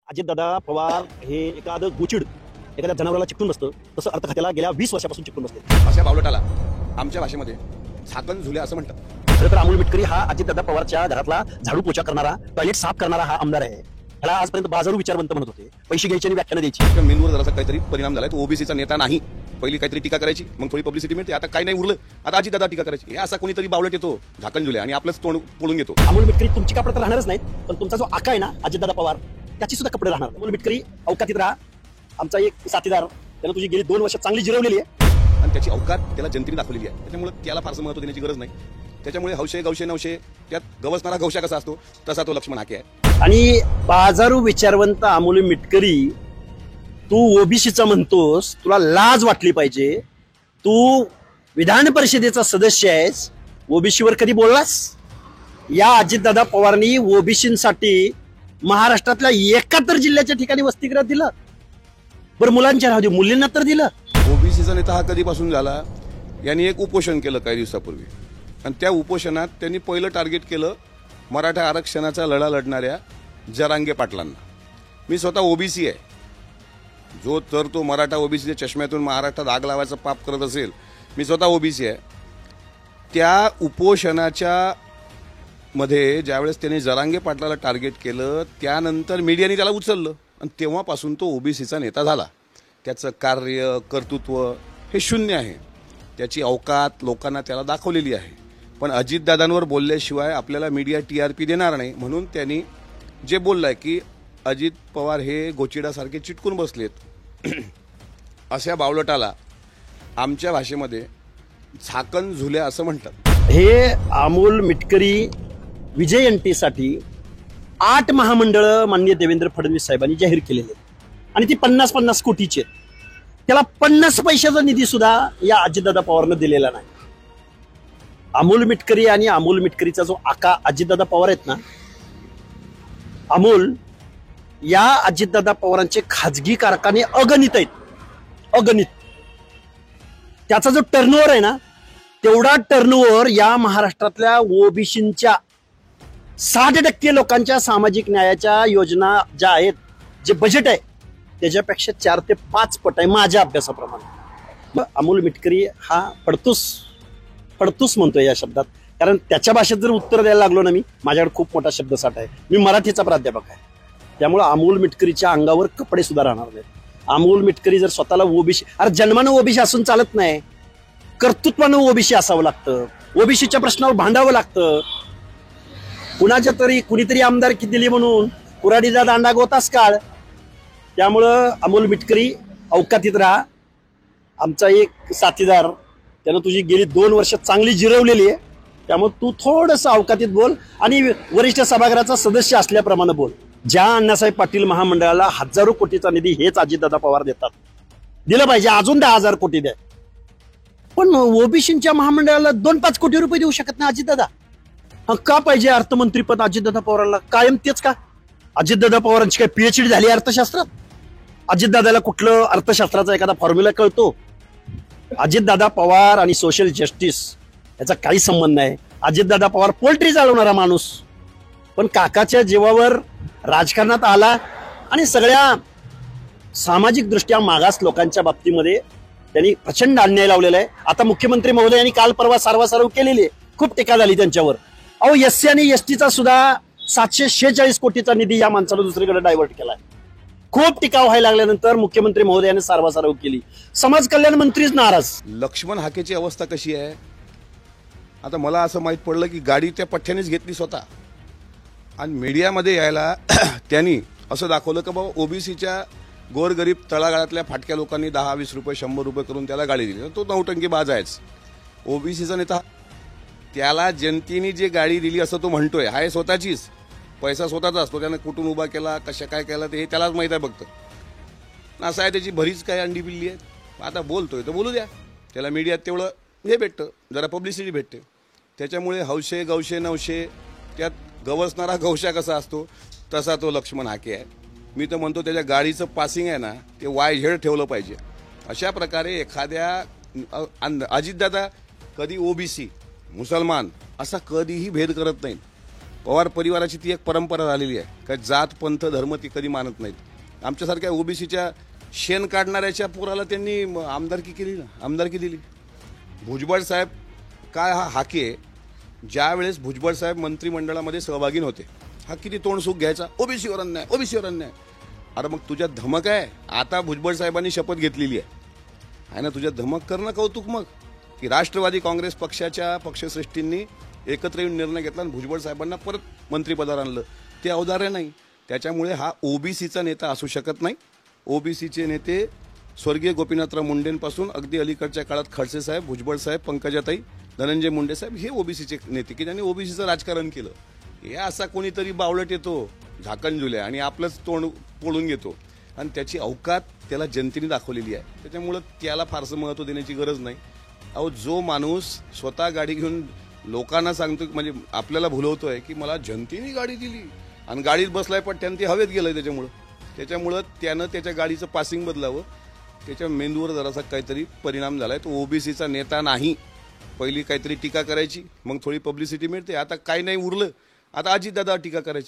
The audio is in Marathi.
अजितदादा पवार हे एखादं गोचिड एखाद्या जनावराला चिकटून बसतं तसं अर्थ खात्याला गेल्या 20 वर्षापासून चिकटून बसते. अशा बावलटाला आमच्या भाषेमध्ये झाकण झुल्या असं म्हणतात. खरं तर अमोल मिटकरी हा अजितदादा पवारच्या घरातला झाडू पोछा करणारा, टॉयलेट साफ करणारा हा आमदार आहे. त्याला आजपर्यंत बाजारू विचारवंत म्हणत होते, पैसे घ्यायची आणि व्याख्यानं द्यायची. मेंदूवर जरासा काहीतरी परिणाम झालाय. तो ओबीसीचा नेता नाही. पहिली काहीतरी टीका करायची, मग थोडी पब्लिसिटी मिळते. आता काही नाही उरलं, आता अजितदादा टीका करायची. हे असा कोणीतरी बावलट येतो झाकण झुल्या आणि आपलंच तोंड पोळून घेतो. अमोल मिटकरी तुमची कपडे तर राहणारच नाहीत, पण तुमचा जो आका आहे ना अजितदादा पवार, त्याची सुद्धा कपडे राहणार. अमोल मिटकरी अवकातीत राहा. आमचा एक साथीदार, त्यानं तुझी गेली 2 वर्ष चांगली जिरवलेली आहे आणि त्याची अवकात त्याला जनतेने दाखवलेली आहे. त्याच्यामुळे त्याला फारसं महत्व देण्याची गरज नाही. त्याच्यामुळे हौशे गवशे नवशे त्यात गवसणारा गवशा कसा असतो तसा तो लक्ष्मण हाके आहे. आणि बाजारू विचारवंत अमोल मिटकरी, तू ओबीसीचा म्हणतोस, तुला लाज वाटली पाहिजे. तू विधान परिषदेचा सदस्य आहेस, ओबीसीवर कधी बोललास? या अजितदादा पवारनी ओबीसीसाठी महाराष्ट्रातल्या 71 जिल्ह्याच्या ठिकाणी वसतिगृह दिलं. बरं, मुलांच्या राहू दे, मुलींना तर दिलं. ओबीसीचा नेता हा कधीपासून झाला? यांनी एक उपोषण केलं काही दिवसापूर्वी आणि त्या उपोषणात त्यांनी पहिलं टार्गेट केलं मराठा आरक्षणाचा लढा लढणाऱ्या जरांगे पाटलांना. मी स्वतः ओबीसी आहे. जो तर तो मराठा ओबीसीच्या चष्म्यातून महाराष्ट्रात आग लावायचं पाप करत असेल, मी स्वतः ओबीसी आहे. त्या उपोषणाच्या मध्ये ज्यावेळेस त्यांनी जरांगे पाटलाला टार्गेट केलं, त्यानंतर मीडियाने त्याला उचललं आणि तेव्हापासून तो ओबीसीचा नेता झाला. त्याचं कार्य कर्तृत्व हे शून्य आहे. त्याची अवकात लोकांना त्याला दाखवलेली आहे. पण अजितदादांवर बोलल्याशिवाय आपल्याला मीडिया टीआरपी देणार नाही. म्हणून त्यांनी जे बोललंय की अजित पवार हे गोचिडासारखे चिटकून बसलेत, अशा बावलटाला आमच्या भाषेमध्ये झाकण झुल्या असं म्हणतात. हे अमोल मिटकरी विजयंतीसाठी 8 महामंडळ माननीय देवेंद्र फडणवीस साहेबांनी जाहीर केलेले आहेत आणि ती 50-50 कोटीची आहेत. त्याला 50 पैशाचा निधी सुद्धा या अजितदादा पवारनं दिलेला नाही. अमोल मिटकरी आणि अमोल मिटकरीचा जो आका अजितदादा पवार आहेत ना, अमोल, या अजितदादा पवारांचे खाजगी कारखाने अगणित आहेत, अगणित. त्याचा जो टर्नओव्हर आहे ना, तेवढा टर्नओव्हर या महाराष्ट्रातल्या ओबीसींच्या 60% लोकांच्या सामाजिक न्यायाच्या योजना ज्या आहेत, जे बजेट आहे त्याच्यापेक्षा 4 ते 5 पट आहे माझ्या अभ्यासाप्रमाणे. अमोल मिटकरी हा पडतूस म्हणतोय या शब्दात, कारण त्याच्या भाषेत जर उत्तर द्यायला लागलो ना, माझ्याकडे खूप मोठा शब्दसाठा आहे. मी मराठीचा प्राध्यापक आहे, त्यामुळे अमोल मिटकरीच्या अंगावर कपडे सुद्धा राहणार नाहीत. अमोल मिटकरी जर स्वतःला ओबीसी, अरे जन्मानं ओबीसी असून चालत नाही, कर्तृत्वानं ओबीसी असावं लागतं. ओबीसीच्या प्रश्नावर भांडावं लागतं. कुणाच्या तरी कुणीतरी आमदारकी दिली म्हणून कुऱ्हाडीचा दांडा गोतास काळ. त्यामुळं अमोल मिटकरी अवकातीत राहा. आमचा एक साथीदार, त्यानं तुझी गेली 2 वर्ष चांगली जिरवलेली आहे, त्यामुळे तू थोडंसं अवकातीत बोल आणि वरिष्ठ सभागृहाचा सदस्य असल्याप्रमाणे बोल. ज्या अण्णासाहेब पाटील महामंडळाला हजारो कोटीचा निधी हेच अजितदादा पवार देतात, दिलं पाहिजे, अजून 10,000 कोटी द्या. पण ओबीसीच्या महामंडळाला 2-5 कोटी रुपये देऊ शकत नाही अजितदादा. का पाहिजे अर्थमंत्रीपद अजितदादा पवारांना? कायम तेच का? अजितदादा पवारांची काय पीएचडी झाली अर्थशास्त्रात? अजितदादाला कुठलं अर्थशास्त्राचा एखादा फॉर्म्युला कळतो? अजितदादा पवार आणि सोशल जस्टिस याचा काही संबंध नाही. अजितदादा पवार पोल्ट्री चालवणारा माणूस, पण काकाच्या जीवावर राजकारणात आला आणि सगळ्या सामाजिक दृष्ट्या मागास लोकांच्या बाबतीमध्ये त्यांनी प्रचंड अन्याय लावलेला आहे. आता मुख्यमंत्री महोदयांनी काल परवा सारवासारव केलेली आहे, खूप टीका झाली त्यांच्यावर. अहो, एससी आणि एसटीचा सुद्धा 746 कोटीचा निधी या माणसाला दुसरीकडे डायव्हर्ट केलाय. खूप टीका व्हायला लागल्यानंतर मुख्यमंत्री महोदयाने सारवासारव केली. समाज कल्याण मंत्रीच नाराज. लक्ष्मण हाकेची अवस्था कशी आहे? आता मला असं माहीत पडलं की गाडी त्या पठ्ठ्यानेच घेतली स्वतः आणि मीडियामध्ये यायला त्यांनी असं दाखवलं की बाबा ओबीसीच्या गोरगरीब तळागाळातल्या फाटक्या लोकांनी 10-20 रुपये 100 रुपये करून त्याला गाडी दिली. तो नौटंकी बाज आहेच. ओबीसीचा नेता, त्याला जनतेने जे गाडी दिली असं तो म्हणतोय, हाय स्वतःचीच, पैसा स्वतःचा असतो. त्यानं कुठून उभा केला, कशा काय केला ते त्यालाच माहीत आहे फक्त. असं आहे, त्याची भरीच काय अंडी बिल्ली आहे. आता बोलतोय तर बोलू द्या, त्याला मीडियात तेवढं हे भेटतं, जरा पब्लिसिटी भेटते. त्याच्यामुळे हौशे गवशे नवशे त्यात गवसणारा गवशा कसा असतो तसा तो लक्ष्मण हाके आहे. मी तर म्हणतो त्याच्या गाडीचं पासिंग आहे ना, ते YZ ठेवलं पाहिजे. अशा प्रकारे एखाद्या अजितदादा कधी ओबीसी मुसलमान असा कधीही भेद करत नाही. पवार परिवाराची ती एक परंपरा झालेली आहे का जात पंथ धर्म ती कधी मानत नाहीत. आमच्यासारख्या ओबीसीच्या शेण काढणाऱ्याच्या पोराला त्यांनी आमदारकी केली ना, आमदारकी दिली. भुजबळ साहेब काय हा हाकी आहे. ज्या वेळेस भुजबळ साहेब मंत्रिमंडळामध्ये सहभागी नव्हते, हा किती तोंडसुख घ्यायचा, ओबीसीवर अन्याय, ओबीसीवर अन्याय. अरे मग तुझ्या धमक आहे. आता भुजबळ साहेबांनी शपथ घेतलेली आहे ना, तुझ्या धमक करणं कौतुक मग की राष्ट्रवादी काँग्रेस पक्षाच्या पक्षश्रेष्ठींनी एकत्र येऊन निर्णय घेतला आणि भुजबळ साहेबांना परत मंत्रिपदावर आणलं. ते औदार्य नाही. त्याच्यामुळे हा ओबीसीचा नेता असू शकत नाही. ओबीसीचे नेते स्वर्गीय गोपीनाथराव मुंडेंपासून अगदी अलीकडच्या काळात खडसे साहेब, भुजबळ साहेब, पंकजाताई, धनंजय मुंडे साहेब हे ओबीसीचे नेते की ज्यांनी ओबीसीचं राजकारण केलं. हे असा कोणीतरी बावळट येतो झाकण झुल्या आणि आपलंच तोंड पोळून घेतो आणि त्याची अवकात त्याला जनतेने दाखवलेली आहे. त्याच्यामुळं त्याला फारसं महत्त्व देण्याची गरज नाही. अहो, जो माणूस स्वतः गाडी घेऊन लोकांना सांगतो म्हणजे आपल्याला भुलवतोय की मला जनतेने गाडी दिली आणि गाडीत बसलाय पण त्यानं ते हवेत गेलंय. त्याच्यामुळं त्यानं त्याच्या गाडीचं पासिंग बदलावं. त्याच्या मेंदूवर जरासा काहीतरी परिणाम झालाय. तो ओबीसीचा नेता नाही. पहिली काहीतरी टीका करायची, मग थोडी पब्लिसिटी मिळते. आता काही नाही उरलं, आता अजितदादा टीका करायची.